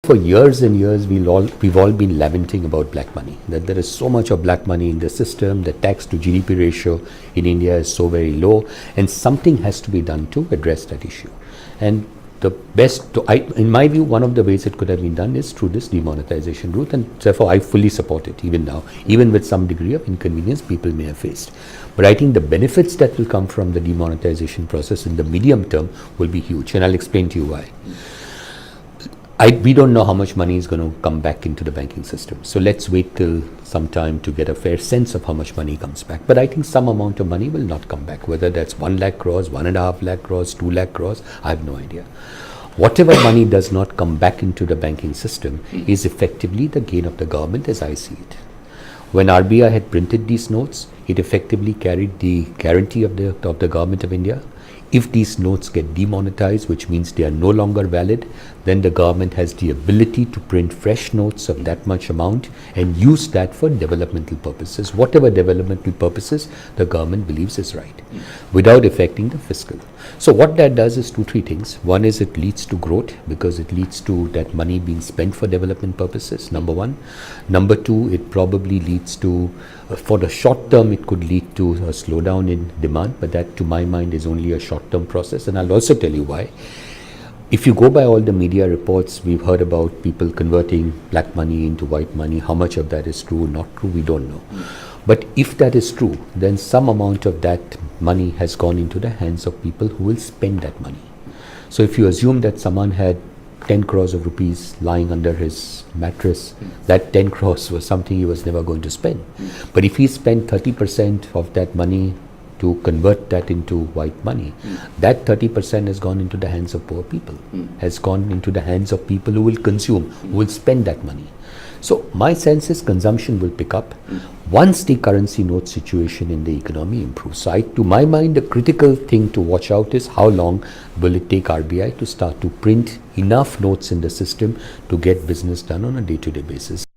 For years and years, we've all been lamenting about black money, that there is so much of black money in the system, the tax to GDP ratio in India is so very low, and something has to be done to address that issue. And the best, in my view, one of the ways it could have been done is through this demonetization route, and therefore I fully support it even now, even with some degree of inconvenience people may have faced. But I think the benefits that will come from the demonetization process in the medium term will be huge, and I'll explain to you why. We don't know how much money is going to come back into the banking system. So let's wait till some time to get a fair sense of how much money comes back. But I think some amount of money will not come back, whether that's 1 lakh crores, 1.5 lakh crores, 2 lakh crores, I have no idea. Whatever money does not come back into the banking system is effectively the gain of the government as I see it. When RBI had printed these notes, it effectively carried the guarantee of the government of India. If these notes get demonetized, which means they are no longer valid, then the government has the ability to print fresh notes of that much amount and use that for developmental purposes, whatever developmental purposes the government believes is right, without affecting the fiscal. So what that does is 2-3 things. One is it leads to growth because it leads to that money being spent for development purposes, number one. Number two, it probably leads to, for the short term, it could lead to a slowdown in demand, but that to my mind is only a short-term process, and I'll also tell you why. If you go by all the media reports, we've heard about people converting black money into white money. How much of that is true, not true, we don't know. But if that is true, then some amount of that money has gone into the hands of people who will spend that money. So if you assume that someone had 10 crores of rupees lying under his mattress, that 10 crores was something he was never going to spend. But if he spent 30% of that money to convert that into white money, that 30% has gone into the hands of poor people, has gone into the hands of people who will consume, who will spend that money. So my sense is consumption will pick up once the currency note situation in the economy improves. So to my mind, the critical thing to watch out is how long will it take RBI to start to print enough notes in the system to get business done on a day-to-day basis.